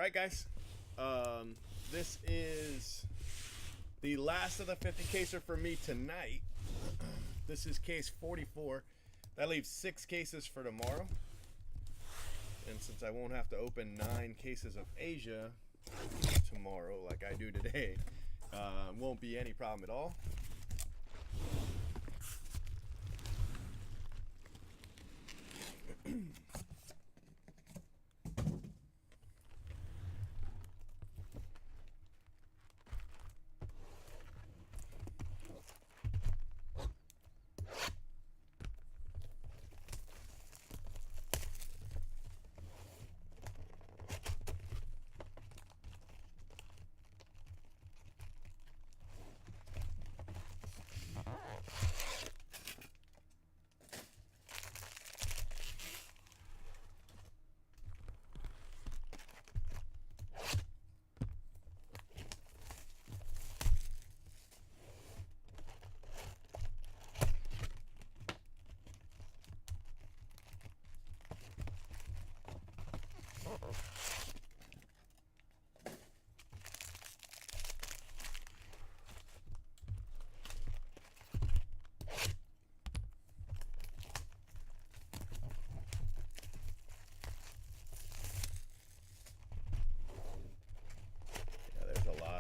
right, guys. This is the last of the 50 caser for me tonight. This is case 44. That leaves 6 cases for tomorrow. And since I won't have to open 9 cases of Asia tomorrow like I do today, won't be any problem at all.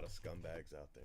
Scumbags out there.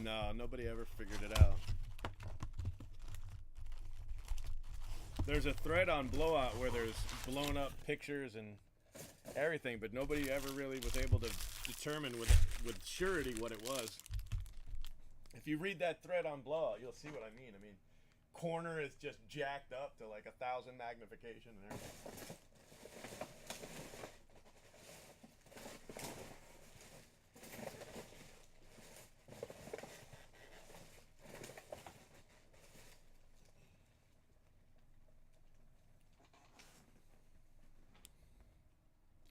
No, nobody ever figured it out. There's a thread on Blowout where there's blown up pictures and everything, but nobody ever really was able to determine with surety what it was. If you read that thread on Blowout, you'll see what I mean. I mean, corner is just jacked up to like 1,000 magnification and everything.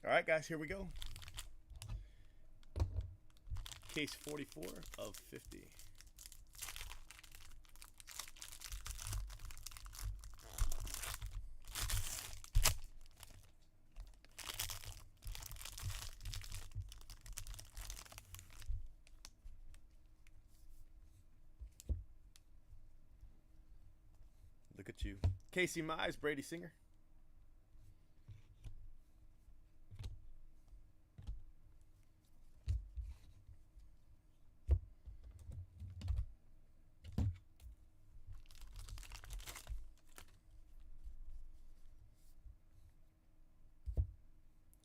All right, guys, here we go. Case 44 of 50. Look at you. Casey Mize, Brady Singer.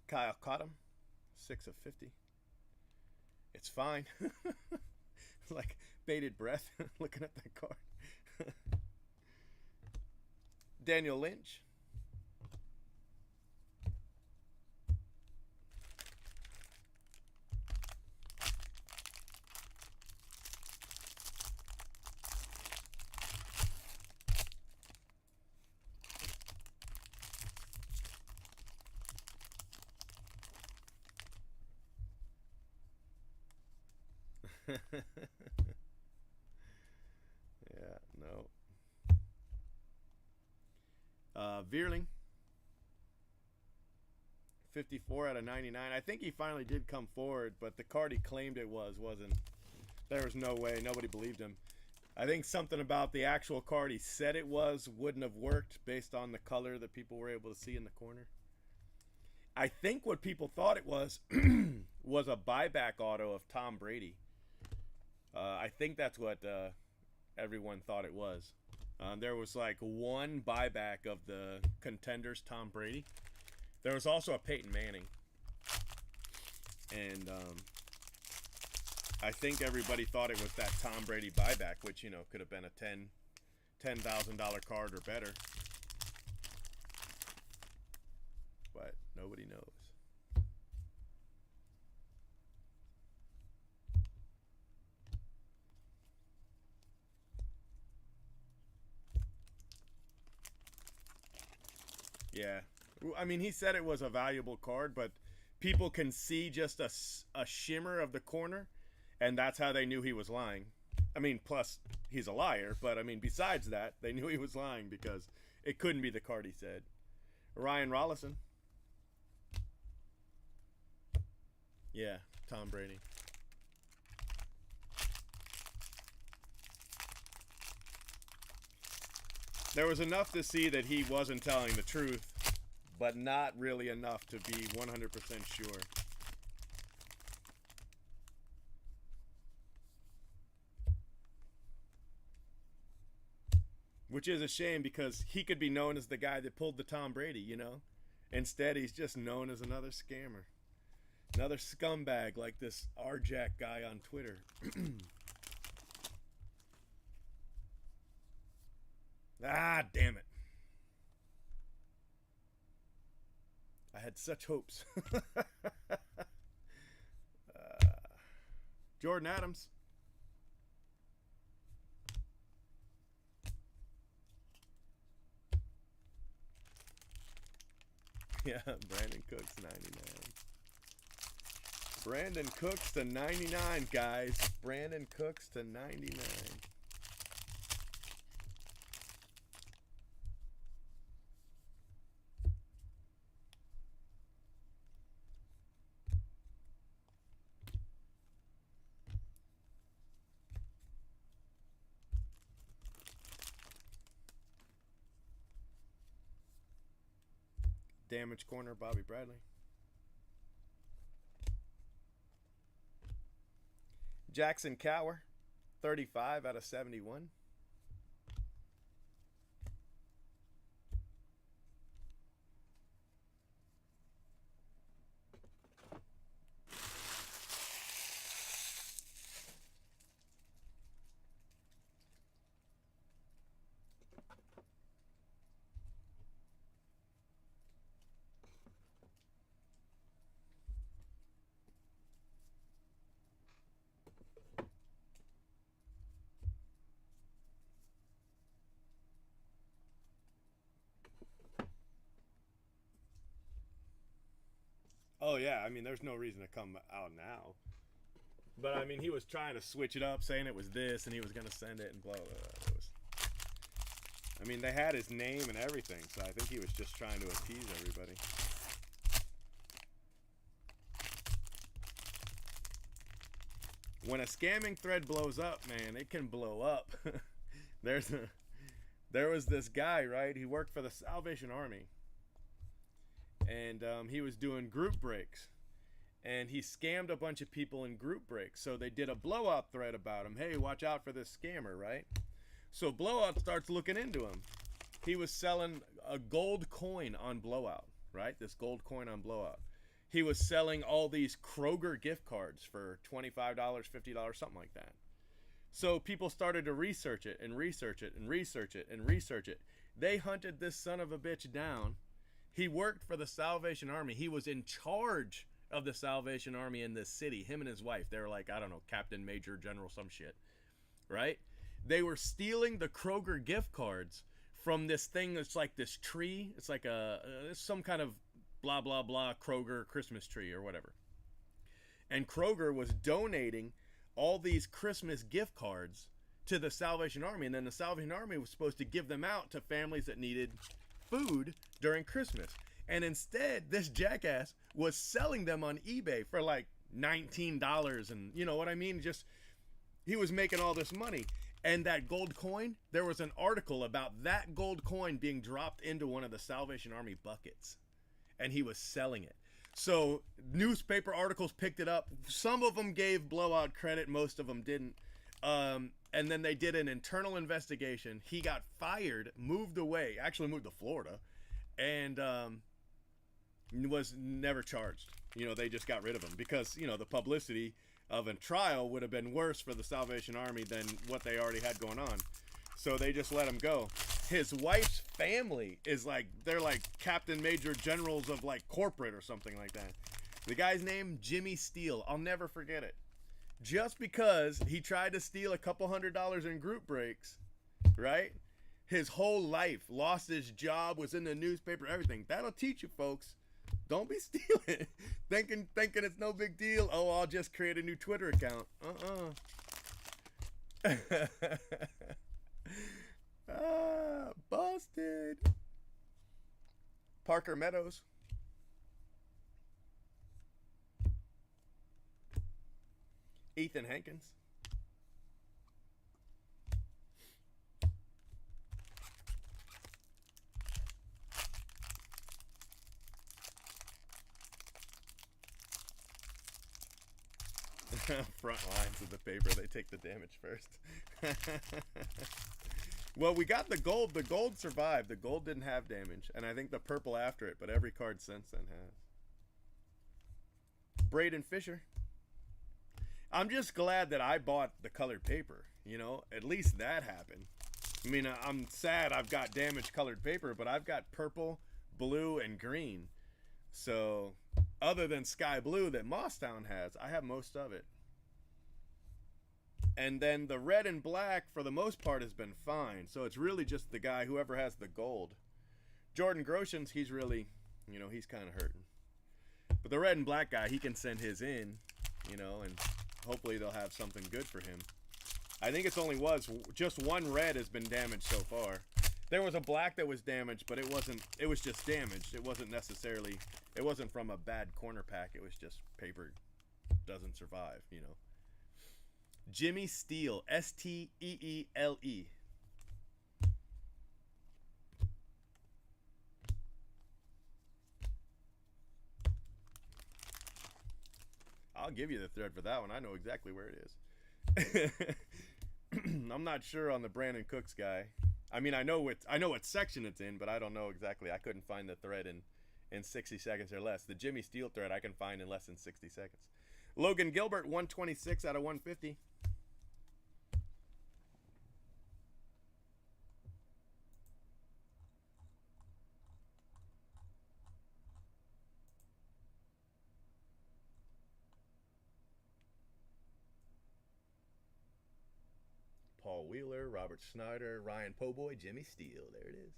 Kyle Cottom, 6 of 50. It's fine. Like bated breath looking at that card. Daniel Lynch. Yeah, no. Veerling, 54 out of 99. I think he finally did come forward, but the card he claimed it wasn't. There was no way. Nobody believed him. I think something about the actual card he said it was wouldn't have worked based on the color that people were able to see in the corner. I think what people thought it was was a buyback auto of Tom Brady. I think that's what everyone thought it was. There was like one buyback of the contenders Tom Brady. There was also a Peyton Manning. And I think everybody thought it was that Tom Brady buyback, which, you know, could have been a $10,000 card or better. But nobody knows. Yeah. I mean, he said it was a valuable card, but people can see just a shimmer of the corner, and that's how they knew he was lying. I mean, plus, he's a liar, but I mean, besides that, they knew he was lying because it couldn't be the card he said. Ryan Rollison. Yeah, Tom Brady. There was enough to see that he wasn't telling the truth, but not really enough to be 100% sure. Which is a shame because he could be known as the guy that pulled the Tom Brady, you know? Instead, he's just known as another scammer. Another scumbag like this RJack guy on Twitter. Ah, damn it. I had such hopes. Jordan Adams. Yeah, Brandon Cooks 99. Brandon Cooks to 99, guys. Brandon Cooks to 99. Damage corner, Bobby Bradley. Jackson Cower, 35 out of 71. Oh, yeah. I mean, there's no reason to come out now. But, I mean, he was trying to switch it up, saying it was this, and he was going to send it and blah, blah, blah. I mean, they had his name and everything, so I think he was just trying to appease everybody. When a scamming thread blows up, man, it can blow up. There was this guy, right? He worked for the Salvation Army. And he was doing group breaks, and he scammed a bunch of people in group breaks. So they did a blowout thread about him. Hey, watch out for this scammer, right? So Blowout starts looking into him. He was selling a gold coin on Blowout, right? This gold coin on Blowout. He was selling all these Kroger gift cards for $25, $50, something like that. So people started to research it and research it and research it and research it. They hunted this son of a bitch down. He worked for the Salvation Army. He was in charge of the Salvation Army in this city. Him and his wife. They were like, I don't know, captain, major, general, some shit. Right? They were stealing the Kroger gift cards from this thing that's like this tree. It's like some kind of blah, blah, blah Kroger Christmas tree or whatever. And Kroger was donating all these Christmas gift cards to the Salvation Army. And then the Salvation Army was supposed to give them out to families that needed food during Christmas. And instead, this jackass was selling them on eBay for like $19, and you know what I mean? Just, he was making all this money. And that gold coin, there was an article about that gold coin being dropped into one of the Salvation Army buckets. And he was selling it. So newspaper articles picked it up. Some of them gave Blowout credit. Most of them didn't. And then they did an internal investigation. He got fired, moved away, actually moved to Florida, and was never charged. You know, they just got rid of him because, you know, the publicity of a trial would have been worse for the Salvation Army than what they already had going on. So they just let him go. His wife's family is like, they're like captain major generals of like corporate or something like that. The guy's name, Jimmy Steele. I'll never forget it. Just because he tried to steal a couple $100 in group breaks, right? His whole life, lost his job, was in the newspaper, everything. That'll teach you, folks. Don't be stealing. thinking it's no big deal. Oh, I'll just create a new Twitter account. Busted. Parker Meadows. Ethan Hankins. Front lines of the paper, they take the damage first. Well, we got the gold. The gold survived. The gold didn't have damage. And I think the purple after it, but every card since then has. Braden Fisher. I'm just glad that I bought the colored paper. You know, at least that happened. I mean, I'm sad I've got damaged colored paper, but I've got purple, blue, and green. So, other than sky blue that Mosstown has, I have most of it. And then the red and black, for the most part, has been fine. So it's really just the guy, whoever has the gold. Jordan Groshans, he's really, you know, he's kind of hurting. But the red and black guy, he can send his in, you know, and hopefully they'll have something good for him. I think it's only just one red has been damaged so far. There was a black that was damaged, but it was just damaged. It wasn't necessarily, it wasn't from a bad corner pack. It was just paper doesn't survive, you know. Jimmy Steele, Steele. I'll give you the thread for that one. I know exactly where it is. I'm not sure on the Brandon Cooks guy. I mean, I know what section it's in, but I don't know exactly. I couldn't find the thread in 60 seconds or less. The Jimmy Steele thread I can find in less than 60 seconds. Logan Gilbert, 126 out of 150. Paul Wheeler, Robert Snyder, Ryan Poboy, Jimmy Steele. There it is.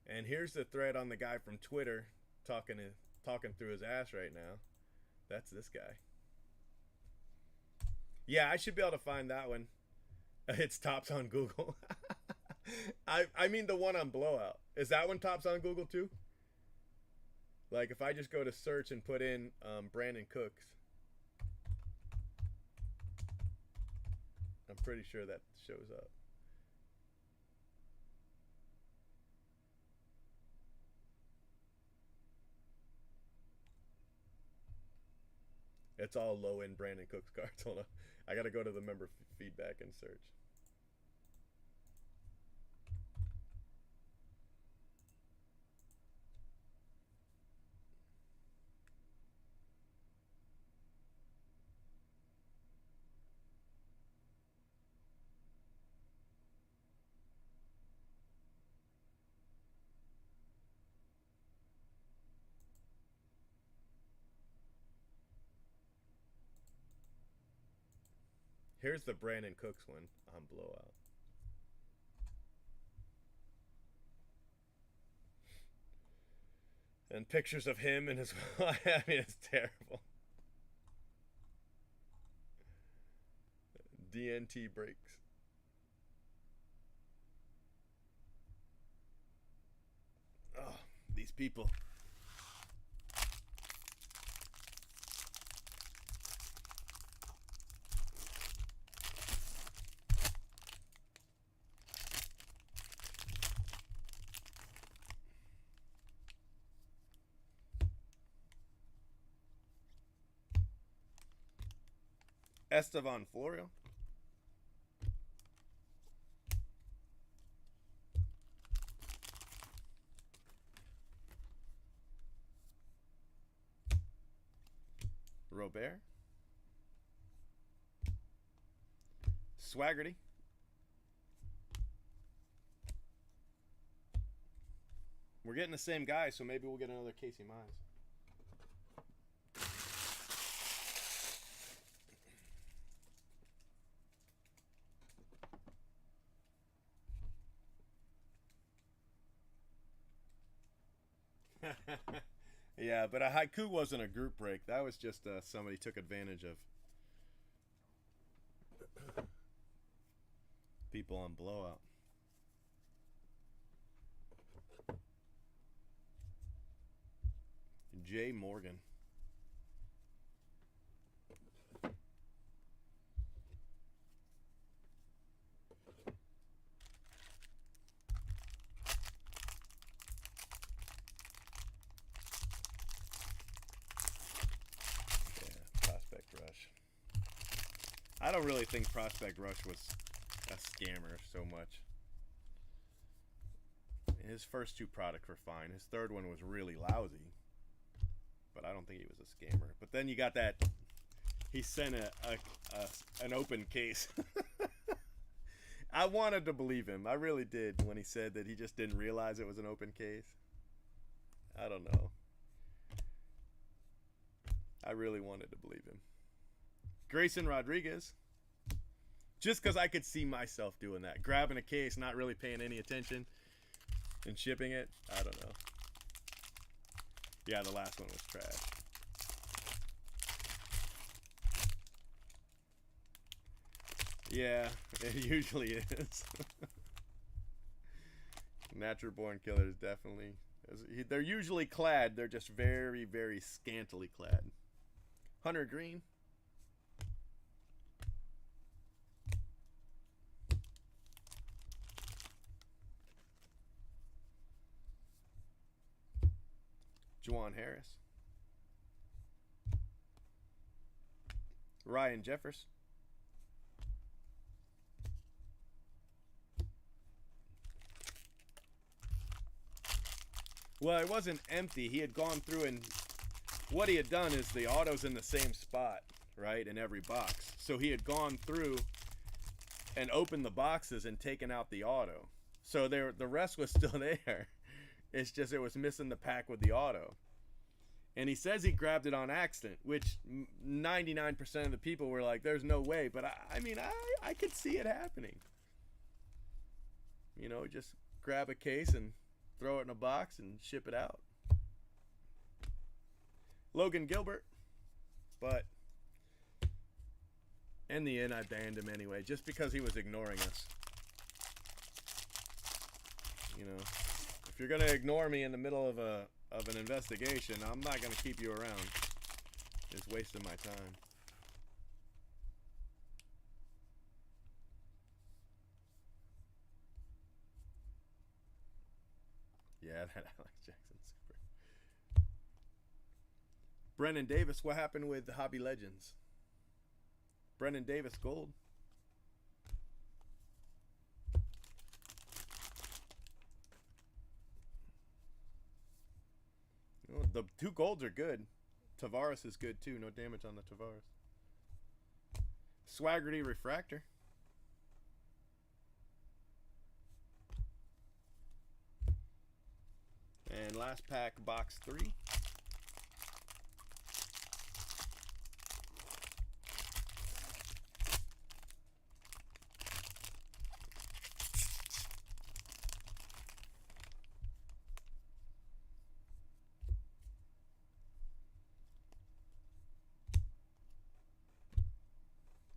And here's the thread on the guy from Twitter talking through his ass right now. That's this guy. Yeah, I should be able to find that one. It's tops on Google. I mean the one on Blowout. Is that one tops on Google too? Like if I just go to search and put in Brandon Cooks, I'm pretty sure that shows up. It's all low-end Brandon Cooks cards. Hold on. I got to go to the member feedback and search. Here's the Brandon Cooks one on Blowout. And pictures of him and his wife. I mean, it's terrible. DNT breaks. these people. Estevan Florio. Robert. Swaggerty. We're getting the same guy, so maybe we'll get another Casey Mize. Yeah, but a haiku wasn't a group break. That was just somebody took advantage of people on blowout. Jay Morgan. I don't really think Prospect Rush was a scammer so much. His first two products were fine. His third one was really lousy. But I don't think he was a scammer. But then you got that, he sent an open case. I wanted to believe him. I really did when he said that he just didn't realize it was an open case. I don't know. I really wanted to believe him. Grayson Rodriguez. Just because I could see myself doing that. Grabbing a case, not really paying any attention, and shipping it. I don't know. Yeah, the last one was trash. Yeah, it usually is. Natural Born Killers, definitely. They're usually clad. They're just very, very scantily clad. Hunter Green. Juwan Harris. Ryan Jeffers. Well, it wasn't empty. He had gone through, and what he had done is the auto's in the same spot, right, in every box. So he had gone through and opened the boxes and taken out the auto. So the rest was still there. It's just it was missing the pack with the auto. And he says he grabbed it on accident, which 99% of the people were like, there's no way. But I mean, I could see it happening. You know, just grab a case and throw it in a box and ship it out. Logan Gilbert. But in the end, I banned him anyway, just because he was ignoring us. You know. If you're gonna ignore me in the middle of an investigation, I'm not gonna keep you around. It's wasting my time. Yeah, that Alex Jackson super. Brennan Davis, what happened with Hobby Legends? Brennan Davis gold. The two golds are good. Tavares is good too. No damage on the Tavares. Swaggerty Refractor. And last pack, box 3.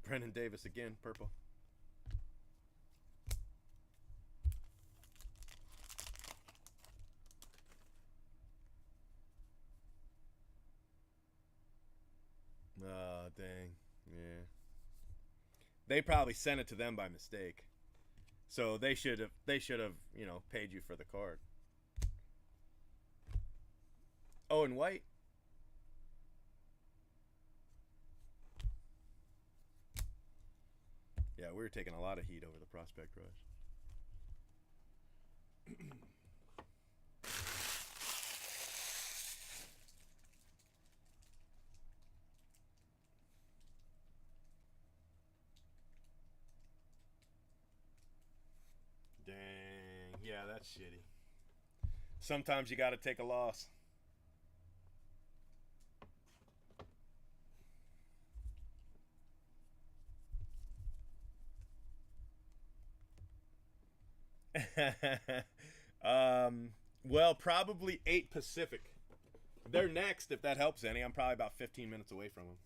Brennan Davis again, purple. they probably sent it to them by mistake. So they should have you know, paid you for the card. Oh, and white. Yeah, we were taking a lot of heat over the prospect rush. Dang. Yeah, that's shitty. Sometimes you got to take a loss. Well, probably 8 Pacific. They're next, if that helps any. I'm probably about 15 minutes away from them.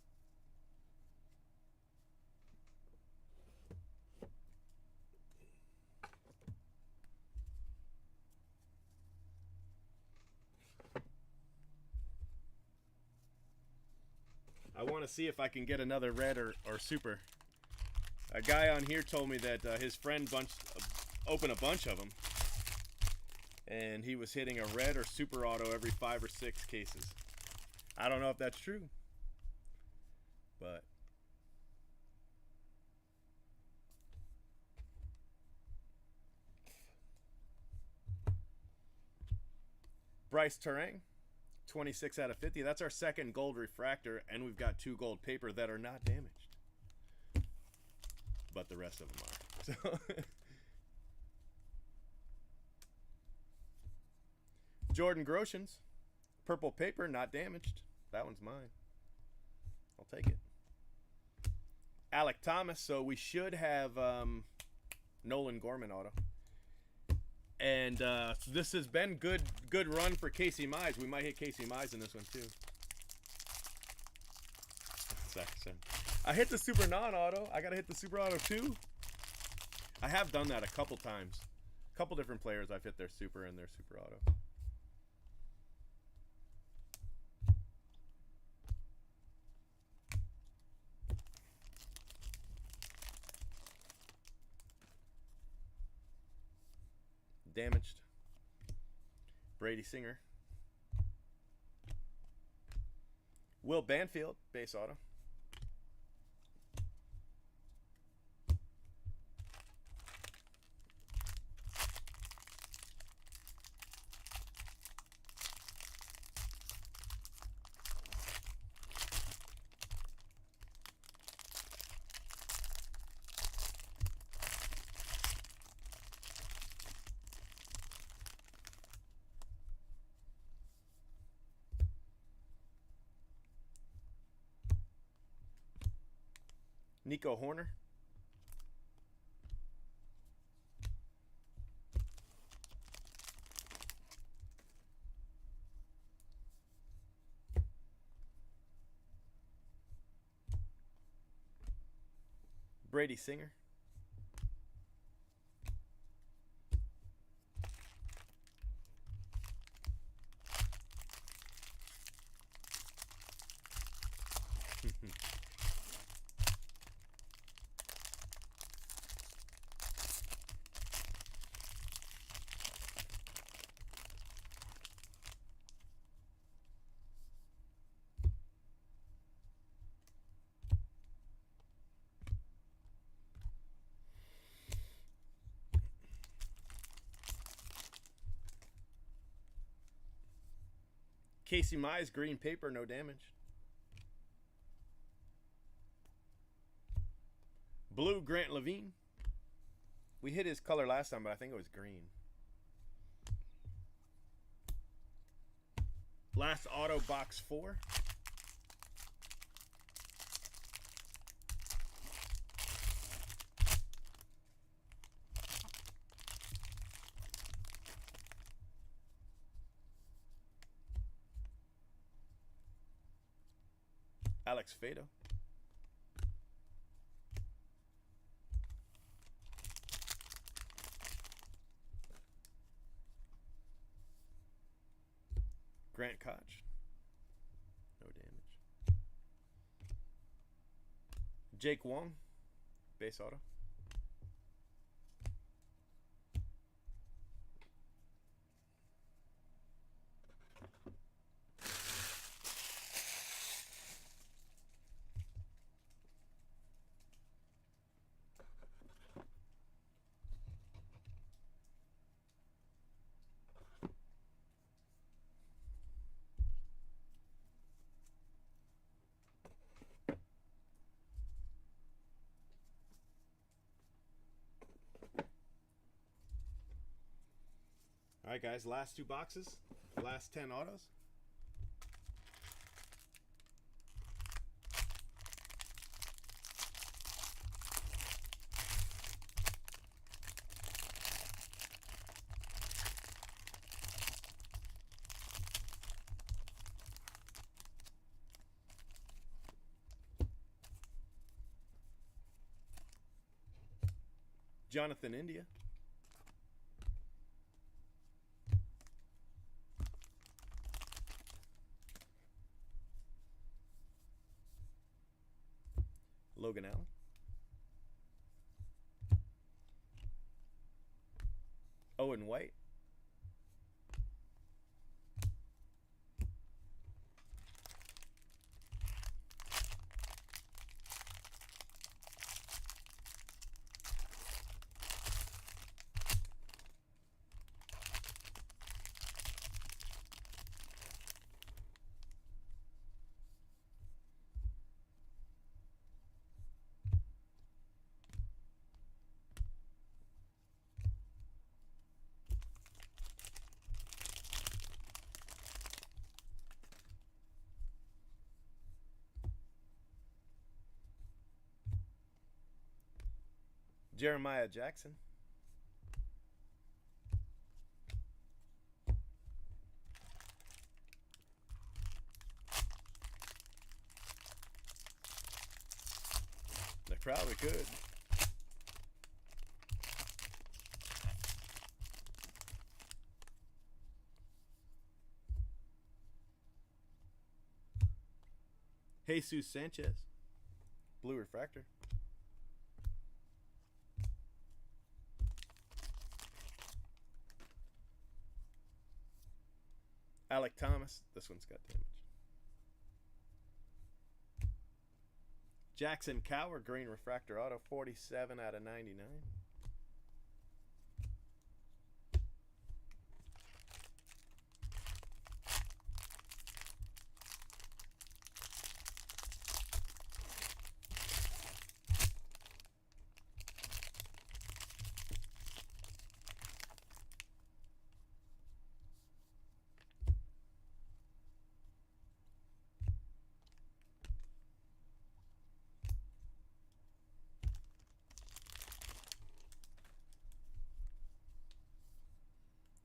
I want to see if I can get another red or super. A guy on here told me that his friend opened a bunch of them, and he was hitting a red or super auto every 5 or 6 cases. I don't know if that's true, but Bryce Terang, 26 out of 50. That's our second gold refractor, and we've got 2 gold paper that are not damaged, but the rest of them are. So Jordan Groshans, purple paper, not damaged. That one's mine. I'll take it. Alec Thomas, so we should have Nolan Gorman auto. And this has been good run for Casey Mize. We might hit Casey Mize in this one too. Saxon. I hit the super non-auto. I gotta hit the super auto too. I have done that a couple times. A couple different players I've hit their super and their super auto. Damaged. Brady Singer. Will Banfield, base auto. Nico Horner. Brady Singer. Casey Mize, green paper, no damage. Blue, Grant Levine. We hit his color last time, but I think it was green. Last auto, box 4. Alex Fado. Grant Koch. No damage. Jake Wong. base auto. All right, guys, last 2 boxes, last 10 autos. Jonathan India. Logan Allen. Owen White. Jeremiah Jackson. They probably could. Jesus Sanchez. Blue refractor. Alec Thomas. This one's got damage. Jackson Cower, green refractor auto, 47 out of 99.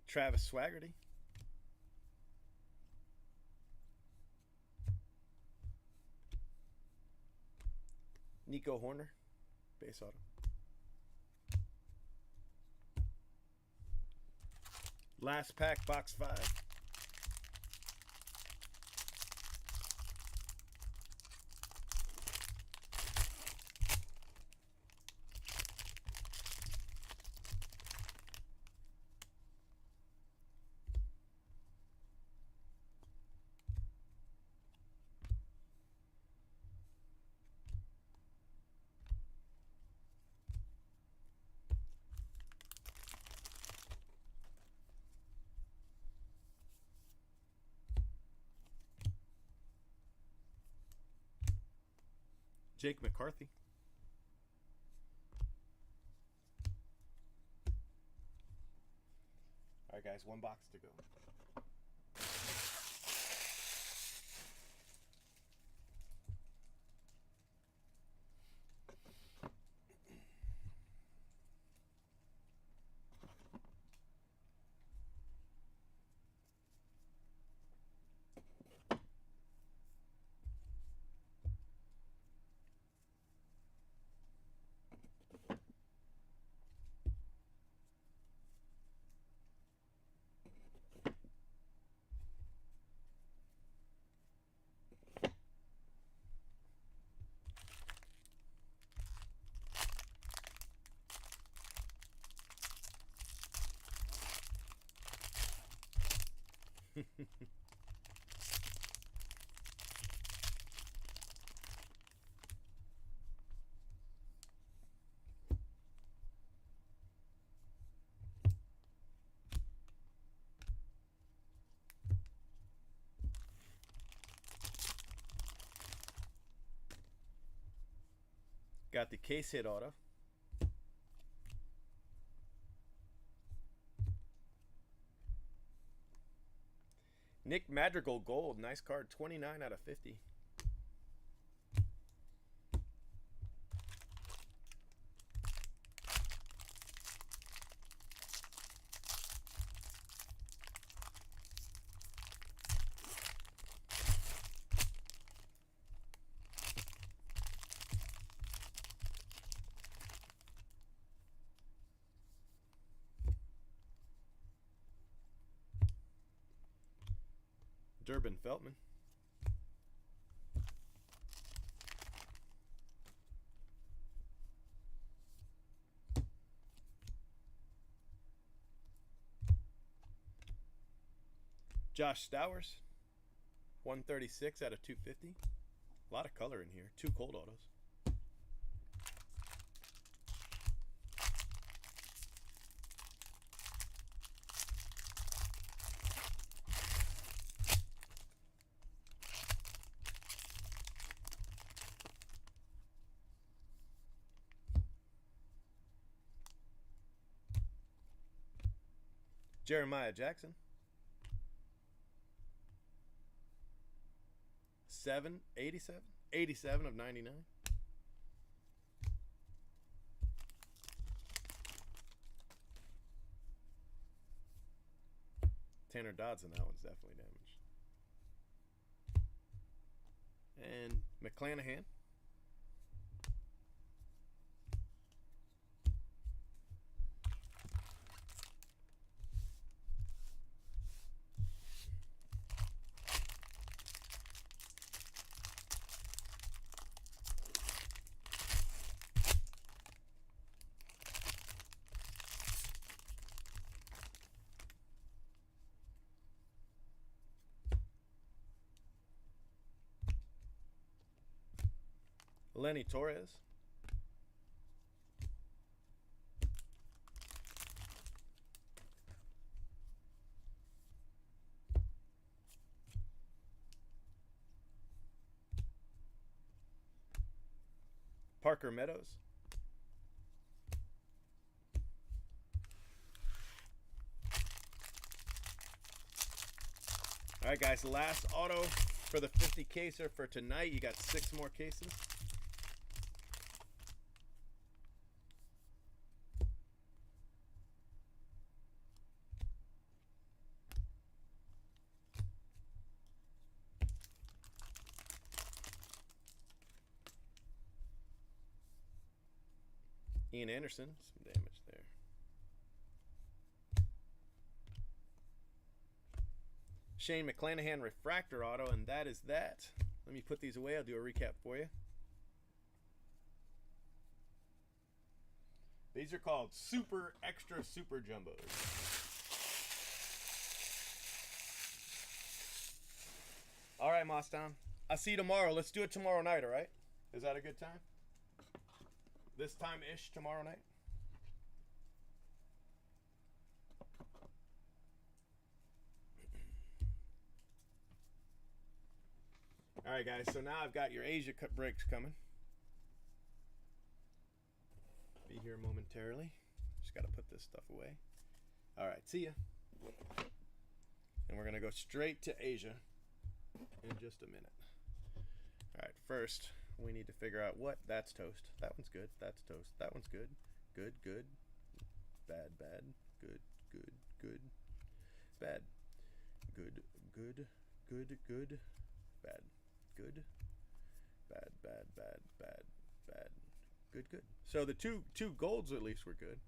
Travis Swaggerty. Nico Horner, base auto. Last pack, box 5. Jake McCarthy. All right, guys, 1 box to go. Got the case hit auto. Nick Madrigal gold. Nice card. 29 out of 50. Durbin Feltman. Josh Stowers. 136 out of 250. A lot of color in here. 2 cold autos. Jeremiah Jackson. 87? 87 of 99. Tanner Dodson, that one's definitely damaged. And McClanahan. Lenny Torres. Parker Meadows. All right, guys, last auto for the 50 caser for tonight. You got 6 more cases. Ian Anderson, some damage there. Shane McClanahan refractor auto, and that is that. Let me put these away. I'll do a recap for you. These are called Super Extra Super Jumbos. All right, Mostown. I'll see you tomorrow. Let's do it tomorrow night, all right? Is that a good time? This time-ish tomorrow night? All right, guys. So now I've got your Asia cut breaks coming. Be here momentarily. Just got to put this stuff away. All right. See ya. And we're going to go straight to Asia in just a minute. All right. First, we need to figure out what. That's toast. That one's good. That's toast. That one's good. Good, good. Bad, bad. Good, good, good. Bad. Good, good, good, good. Bad. Good. Bad, bad, bad, bad, bad. Good, good. So the two golds at least were good.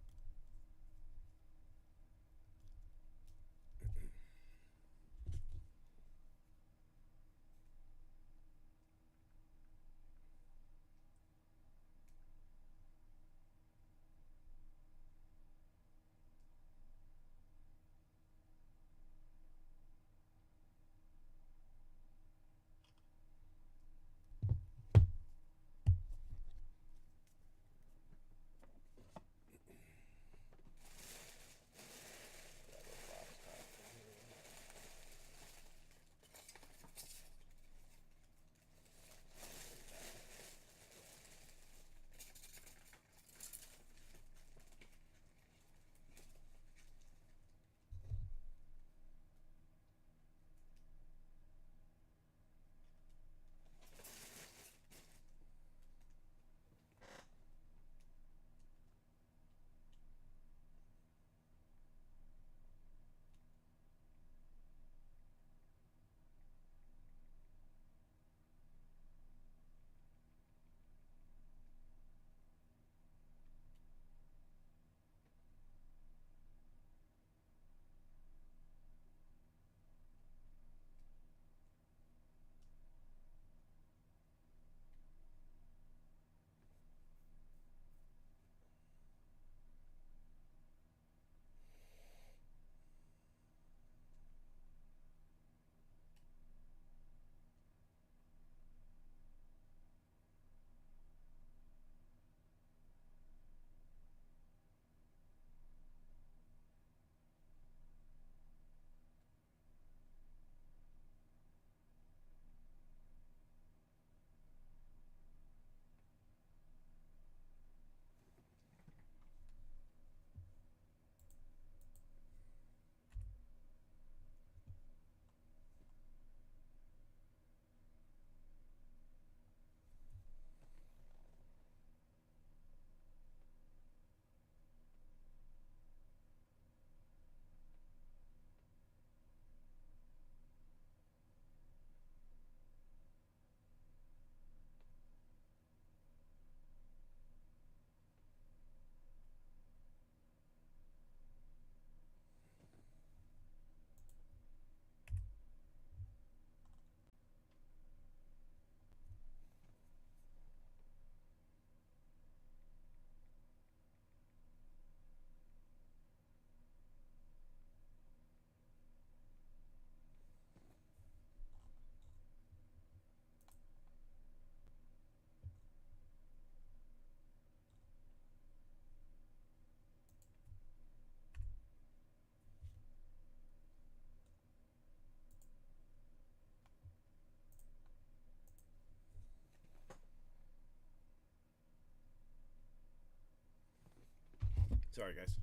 Sorry, guys.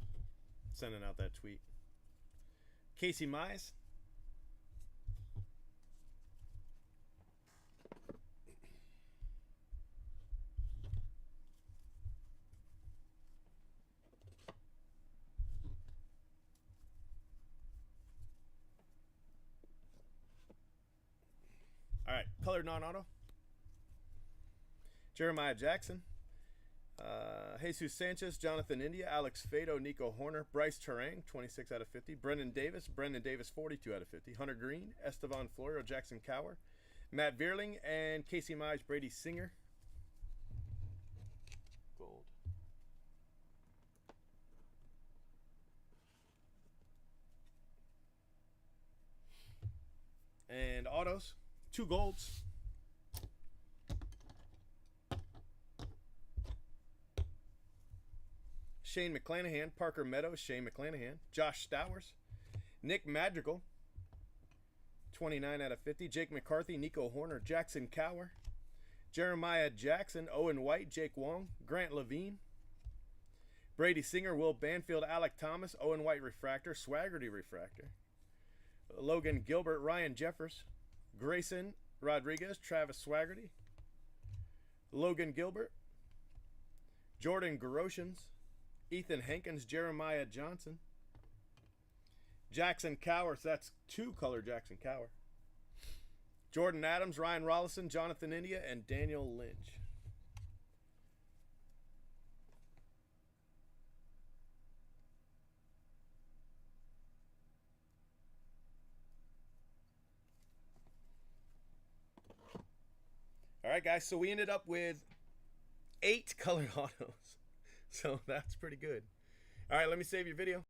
Sending out that tweet. Casey Mize. All right, colored non-auto. Jeremiah Jackson. Jesus Sanchez, Jonathan India, Alex Fado, Nico Horner, Bryce Terang, 26 out of 50. Brendan Davis, 42 out of 50. Hunter Green, Estevan Florio, Jackson Cower, Matt Vierling, and Casey Mize, Brady Singer. Gold. And autos, 2 golds. Shane McClanahan, Parker Meadows, Shane McClanahan, Josh Stowers, Nick Madrigal, 29 out of 50. Jake McCarthy, Nico Horner, Jackson Cower, Jeremiah Jackson, Owen White, Jake Wong, Grant Levine, Brady Singer, Will Banfield, Alec Thomas, Owen White Refractor, Swaggerty Refractor, Logan Gilbert, Ryan Jeffers, Grayson Rodriguez, Travis Swaggerty, Logan Gilbert, Jordan Garoshans, Ethan Hankins, Jeremiah Johnson, Jackson Cower, so that's 2 color Jackson Cower, Jordan Adams, Ryan Rollison, Jonathan India, and Daniel Lynch. All right, guys, so we ended up with 8 colored autos. So that's pretty good. All right, let me save your video.